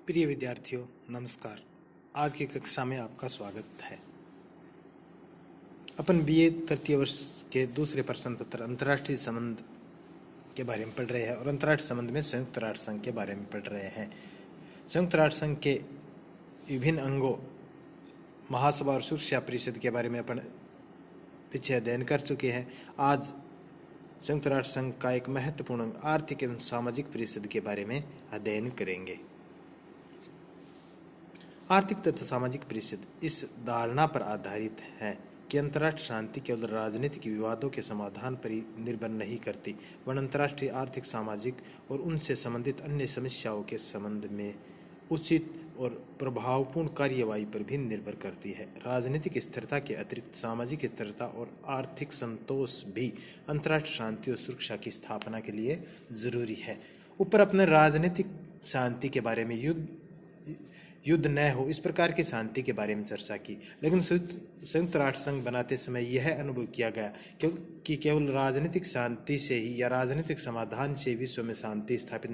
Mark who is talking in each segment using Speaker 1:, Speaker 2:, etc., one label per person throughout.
Speaker 1: प्रिय विद्यार्थियों, नमस्कार। आज की कक्षा में आपका स्वागत है। अपन बीए तृतीय वर्ष के दूसरे प्रश्न पत्र अंतर्राष्ट्रीय संबंध के बारे में पढ़ रहे हैं और अंतर्राष्ट्रीय संबंध में संयुक्त राष्ट्र संघ के बारे में पढ़ रहे हैं। संयुक्त राष्ट्र संघ के विभिन्न अंगों, महासभा और सुरक्षा परिषद के बारे में अपन पीछे अध्ययन कर चुके हैं। आज संयुक्त राष्ट्र संघ का एक महत्वपूर्ण आर्थिक एवं सामाजिक परिषद के बारे में अध्ययन करेंगे। आर्थिक तथा सामाजिक परिषद इस धारणा पर आधारित है कि अंतर्राष्ट्रीय शांति केवल राजनीतिक विवादों के समाधान पर ही निर्भर नहीं करती, वरन अंतर्राष्ट्रीय आर्थिक, सामाजिक और उनसे संबंधित अन्य समस्याओं के संबंध में उचित और प्रभावपूर्ण कार्यवाही पर भी निर्भर करती है। राजनीतिक स्थिरता के अतिरिक्त सामाजिक स्थिरता और आर्थिक संतोष भी अंतर्राष्ट्रीय शांति और सुरक्षा की स्थापना के लिए जरूरी है। ऊपर अपने राजनीतिक शांति के बारे में युद्ध न हो, इस प्रकार की शांति के बारे में चर्चा की, लेकिन संयुक्त राष्ट्र संघ बनाते समय यह अनुभव किया गया कि केवल राजनीतिक शांति से ही या राजनीतिक समाधान से विश्व में शांति स्थापित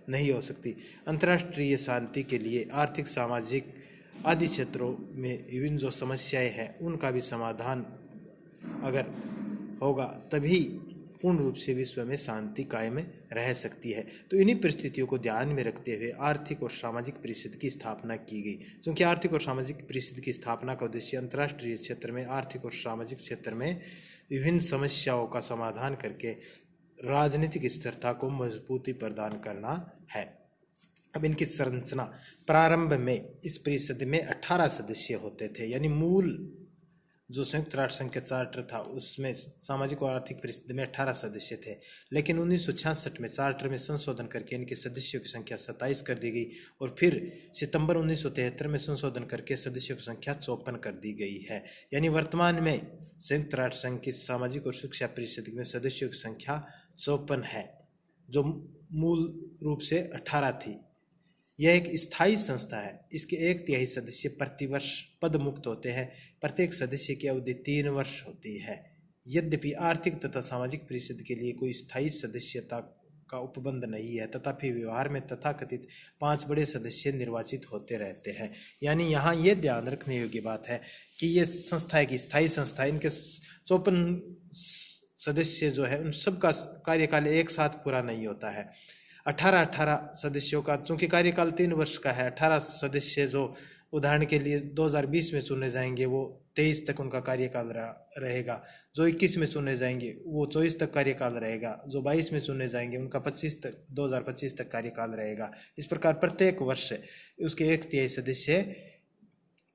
Speaker 1: नहीं हो सकती। अंतर्राष्ट्रीय शांति के लिए आर्थिक, सामाजिक आदि क्षेत्रों में विभिन्न जो समस्याएं हैं उनका भी समाधान अगर होगा तभी पूर्ण रूप से विश्व में शांति कायम रह सकती है। तो इन्हीं परिस्थितियों को ध्यान में रखते हुए आर्थिक और सामाजिक परिषद की स्थापना की गई, क्योंकि आर्थिक और सामाजिक परिषद की स्थापना का उद्देश्य अंतर्राष्ट्रीय क्षेत्र में आर्थिक और सामाजिक क्षेत्र में विभिन्न समस्याओं का समाधान करके राजनीतिक स्थिरता को मजबूती प्रदान करना है। अब इनकी संरचना, प्रारंभ में इस परिषद में 18 सदस्य होते थे, यानी मूल जो संयुक्त राष्ट्र संघ का चार्टर था उसमें सामाजिक और आर्थिक परिषद में 18 सदस्य थे, लेकिन 1966 में चार्टर में संशोधन करके इनके सदस्यों की संख्या 27 कर दी गई और फिर सितंबर 1973 में संशोधन करके सदस्यों की संख्या 54 कर दी गई है। यानी वर्तमान में संयुक्त राष्ट्र संघ की सामाजिक और सुरक्षा परिषद में सदस्यों की संख्या 54 है, जो मूल रूप से 18 थी। यह एक स्थायी संस्था है। इसके 1/3 सदस्य प्रतिवर्ष पद मुक्त होते हैं। प्रत्येक सदस्य की अवधि 3 वर्ष होती है। यद्यपि आर्थिक तथा सामाजिक परिषद के लिए कोई स्थायी सदस्यता का उपबंध नहीं है, तथापि व्यवहार में तथाकथित 5 बड़े सदस्य निर्वाचित होते रहते हैं। यानी यहाँ ये ध्यान रखने योग्य बात है कि ये संस्था एक स्थायी संस्था है। इनके 54 सदस्य जो है उन सबका कार्यकाल एक साथ पूरा नहीं होता है। 18 सदस्यों का, चूंकि कार्यकाल 3 वर्ष का है, 18 सदस्य जो उदाहरण के लिए 2020 में चुने जाएंगे वो 23 तक उनका कार्यकाल रहेगा, जो 21 में चुने जाएंगे वो 24 तक कार्यकाल रहेगा, जो 22 में चुने जाएंगे उनका 2025 तक कार्यकाल रहेगा। इस प्रकार प्रत्येक वर्ष उसके 1/3 सदस्य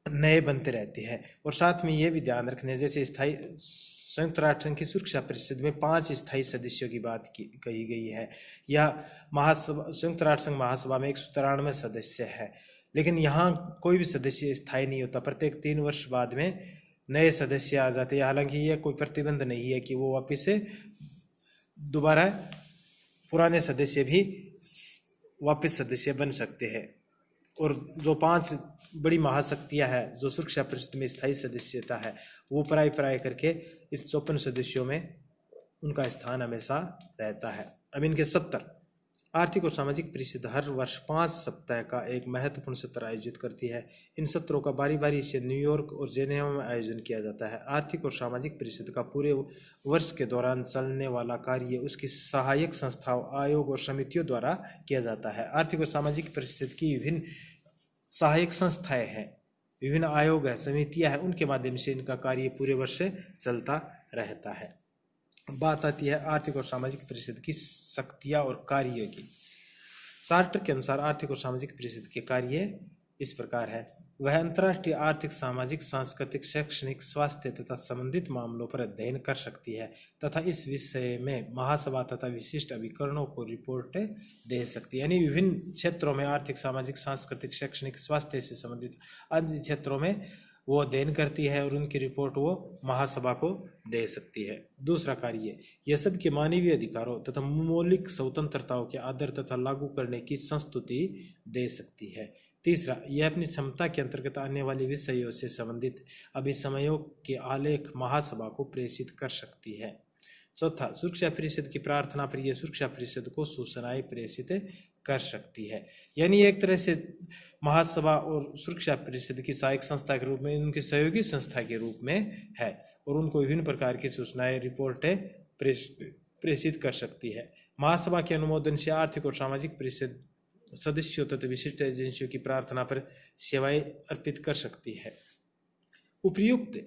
Speaker 1: नए बनते रहते हैं। और साथ में ये भी ध्यान रखने, जैसे स्थायी संयुक्त राष्ट्र संघ की सुरक्षा परिषद में 5 स्थायी सदस्यों की बात कही गई है, या महासभा, संयुक्त राष्ट्र संघ महासभा में 193 सदस्य है, लेकिन यहाँ कोई भी सदस्य स्थायी नहीं होता। प्रत्येक 3 वर्ष बाद में नए सदस्य आ जाते हैं। हालांकि यह कोई प्रतिबंध नहीं है कि वो वापिस से दोबारा पुराने सदस्य भी वापस सदस्य बन सकते हैं। और जो 5 बड़ी महाशक्तियां हैं जो सुरक्षा परिषद में स्थायी सदस्यता है, वो पराई करके इस 54 सदस्यों में उनका स्थान हमेशा रहता है। अब इनके 70 आर्थिक और सामाजिक परिषद हर वर्ष 5 सप्ताह का एक महत्वपूर्ण सत्र आयोजित करती है। इन सत्रों का बारी बारी से न्यूयॉर्क और जेनेवा में आयोजन किया जाता है। आर्थिक और सामाजिक परिषद का पूरे वर्ष के दौरान चलने वाला कार्य उसकी सहायक संस्थाओं, आयोग और समितियों द्वारा किया जाता है। आर्थिक और सामाजिक परिषद की विभिन्न सहायक संस्थाएं हैं, विभिन्न आयोग है, समितियां हैं, उनके माध्यम से इनका कार्य पूरे वर्ष चलता रहता है। बात आती है आर्थिक और सामाजिक परिषद की शक्तियां और कार्य की। चार्टर के अनुसार आर्थिक और सामाजिक परिषद के कार्य इस प्रकार है। वह अंतर्राष्ट्रीय आर्थिक, सामाजिक, सांस्कृतिक, शैक्षणिक, स्वास्थ्य तथा संबंधित मामलों पर अध्ययन कर सकती है तथा इस विषय में महासभा तथा विशिष्ट अभिकरणों को रिपोर्ट दे सकती है। यानी विभिन्न क्षेत्रों में आर्थिक, सामाजिक, सांस्कृतिक, शैक्षणिक, स्वास्थ्य से संबंधित अन्य क्षेत्रों में वो अध्ययन करती है और उनकी रिपोर्ट वो महासभा को दे सकती है। दूसरा कार्य, यह सब के मानवीय अधिकारों तथा मौलिक स्वतंत्रताओं के आदर तथा लागू करने की संस्तुति दे सकती है। तीसरा, यह अपनी क्षमता के अंतर्गत आने वाले विषयों से संबंधित अभिसमयों के आलेख महासभा को प्रेषित कर सकती है। चौथा, सुरक्षा परिषद की प्रार्थना पर यह सुरक्षा परिषद को सूचनाएं प्रेषित कर सकती है। यानी एक तरह से महासभा और सुरक्षा परिषद की सहायक संस्था के रूप में, उनकी सहयोगी संस्था के रूप में है और उनको विभिन्न प्रकार की सूचनाएं, रिपोर्टें प्रेषित कर सकती है। महासभा के अनुमोदन से आर्थिक और सामाजिक परिषद सदस्यों तथा विशिष्ट एजेंसियों की प्रार्थना पर सेवाएं अर्पित कर सकती है। उपयुक्त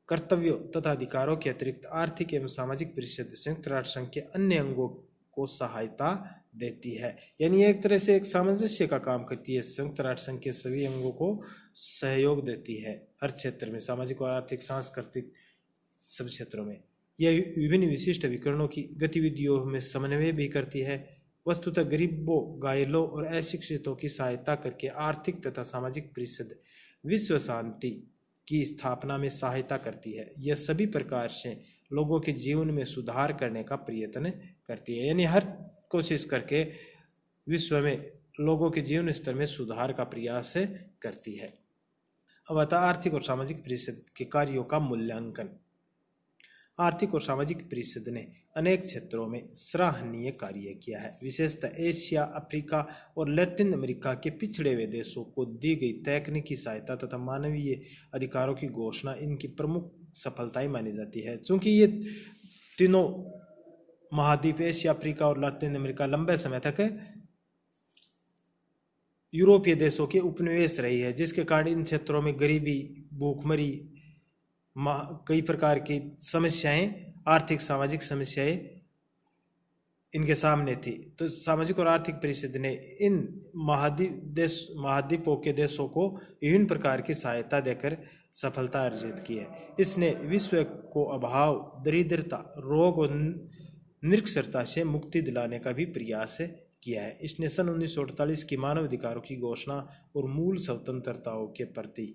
Speaker 1: कर्तव्यों तथा अधिकारों के अतिरिक्त आर्थिक एवं सामाजिक परिषद संयुक्त राष्ट्र संघ के अन्य अंगों को सहायता देती है। यानी एक तरह से एक सामंजस्य का काम करती है। संयुक्त राष्ट्र संघ के सभी अंगों को सहयोग देती है हर क्षेत्र में, सामाजिक और आर्थिक, सांस्कृतिक सब क्षेत्रों में। यह विभिन्न विशिष्ट अभिकरणों की गतिविधियों में समन्वय भी करती है। वस्तुतः गरीबों, घायलों और अशिक्षितों की सहायता करके आर्थिक तथा सामाजिक परिषद विश्व शांति की स्थापना में सहायता करती है। यह सभी प्रकार से लोगों के जीवन में सुधार करने का प्रयत्न करती है। यानी हर कोशिश करके विश्व में लोगों के जीवन स्तर में सुधार का प्रयास करती है। अब आता आर्थिक और सामाजिक परिषद के कार्यों का मूल्यांकन। आर्थिक और सामाजिक परिषद ने अनेक क्षेत्रों में सराहनीय कार्य किया है। विशेषतः एशिया, अफ्रीका और लैटिन अमेरिका के पिछड़े हुए देशों को दी गई तकनीकी सहायता तथा मानवीय अधिकारों की घोषणा इनकी प्रमुख सफलताएं मानी जाती है। चूंकि ये तीनों महाद्वीप, एशिया, अफ्रीका और लैटिन अमेरिका, लंबे समय तक यूरोपीय देशों के उपनिवेश रही है, जिसके कारण इन क्षेत्रों में गरीबी, भूखमरी, कई प्रकार की समस्याएं, आर्थिक सामाजिक समस्याएं इनके सामने थी। तो सामाजिक और आर्थिक परिषद ने इन महाद्वीपों के देशों को विभिन्न प्रकार की सहायता देकर सफलता अर्जित की है। इसने विश्व को अभाव, दरिद्रता, रोग और निरक्षरता से मुक्ति दिलाने का भी प्रयास किया है। इसने सन 1948 की मानव अधिकारों की घोषणा और मूल स्वतंत्रताओं के प्रति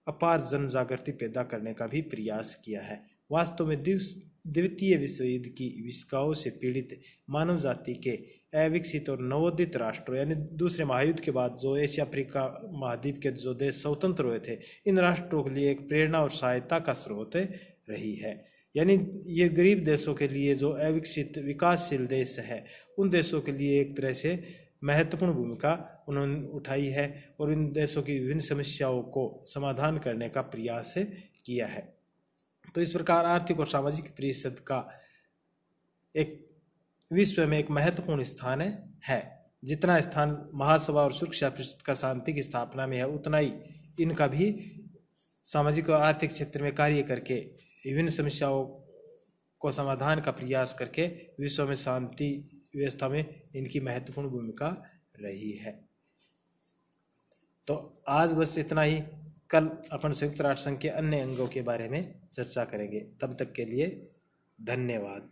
Speaker 1: अपार जन जागृति पैदा करने का भी प्रयास किया है। वास्तव में द्वितीय विश्व युद्ध की विषकाओं से पीड़ित मानव जाति के अविकसित और नवोदित राष्ट्रों, यानी दूसरे महायुद्ध के बाद जो एशिया, अफ्रीका महाद्वीप के जो देश स्वतंत्र हुए थे, इन राष्ट्रों के लिए एक प्रेरणा और सहायता का स्रोत रही है। यानी ये गरीब देशों के लिए, जो अविकसित विकासशील देश है, उन देशों के लिए एक तरह से महत्वपूर्ण भूमिका उन्होंने उठाई है और इन देशों की विभिन्न समस्याओं को समाधान करने का प्रयास किया है। तो इस प्रकार आर्थिक और सामाजिक परिषद का एक विश्व में एक महत्वपूर्ण स्थान है। जितना स्थान महासभा और सुरक्षा परिषद का शांति की स्थापना में है, उतना ही इनका भी सामाजिक और आर्थिक क्षेत्र में कार्य करके विभिन्न समस्याओं को समाधान का प्रयास करके विश्व में शांति व्यवस्था में इनकी महत्वपूर्ण भूमिका रही है। तो आज बस इतना ही। कल अपन संयुक्त राष्ट्र संघ के अन्य अंगों के बारे में चर्चा करेंगे। तब तक के लिए धन्यवाद।